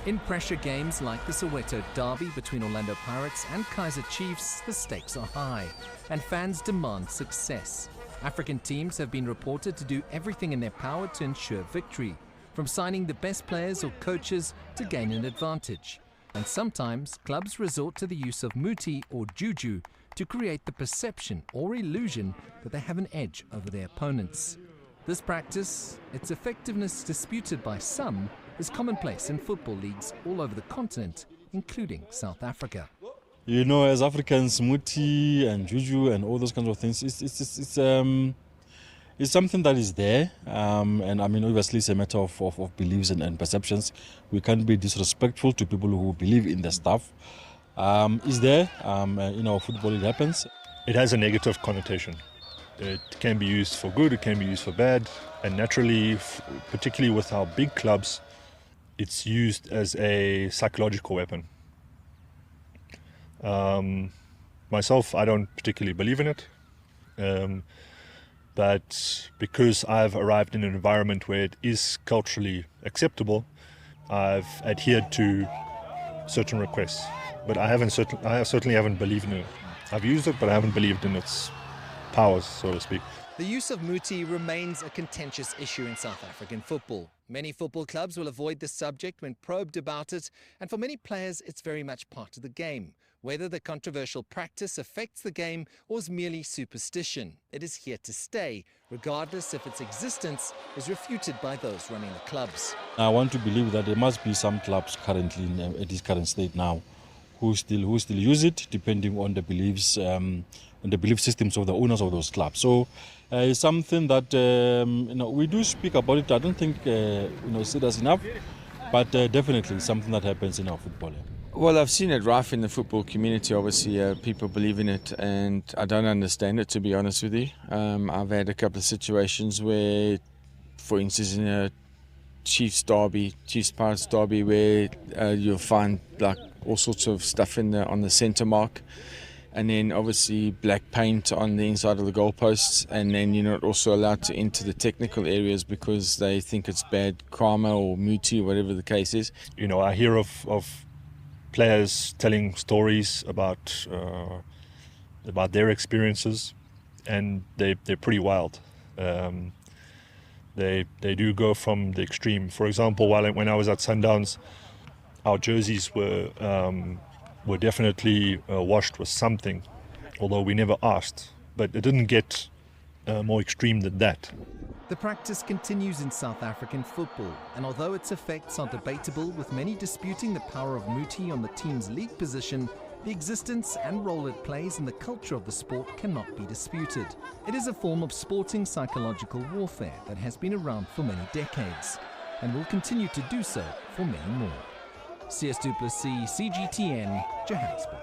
In pressure games like the Soweto derby between Orlando Pirates and Kaizer Chiefs, the stakes are high and fans demand success. African teams have been reported to do everything in their power to ensure victory, from signing the best players or coaches to gain an advantage. And sometimes clubs resort to the use of muti or juju to create the perception or illusion that they have an edge over their opponents. This practice, its effectiveness disputed by some, is commonplace in football leagues all over the continent, including South Africa. You know, as Africans, muti and juju and all those kinds of things, it's something that is there. And I mean, obviously, it's a matter of beliefs and perceptions. We can't be disrespectful to people who believe in the stuff. It's there. In our football, it happens. It has a negative connotation. It can be used for good, it can be used for bad. And naturally, particularly with our big clubs, it's used as a psychological weapon. Myself, I don't particularly believe in it. But because I've arrived in an environment where it is culturally acceptable, I've adhered to certain requests. But I certainly haven't believed in it. I've used it, but I haven't believed in its powers, so to speak. The use of muti remains a contentious issue in South African football. Many football clubs will avoid this subject when probed about it, and for many players it's very much part of the game. Whether the controversial practice affects the game or is merely superstition, it is here to stay, regardless if its existence is refuted by those running the clubs. I want to believe that there must be some clubs currently at this current state now who still use it, depending on the beliefs and the belief systems of the owners of those clubs. So it's something that we do speak about it. I don't think said as enough, but definitely something that happens in our football. Well, I've seen it rife in the football community. Obviously, people believe in it, and I don't understand it, to be honest with you. I've had a couple of situations where, for instance, in a Chiefs Pirates derby, where you'll find like all sorts of stuff on the centre mark, and then obviously black paint on the inside of the goalposts, and then you're not also allowed to enter the technical areas because they think it's bad karma or muti or whatever the case is. You know, I hear of players telling stories about their experiences, and they're pretty wild. They do go from the extreme. For example, when I was at Sundowns, our jerseys were definitely washed with something, although we never asked. But it didn't get more extreme than that. The practice continues in South African football, and although its effects are debatable, with many disputing the power of muti on the team's league position, the existence and role it plays in the culture of the sport cannot be disputed. It is a form of sporting psychological warfare that has been around for many decades, and will continue to do so for many more. Sias, Plessis, CGTN, Johannesburg.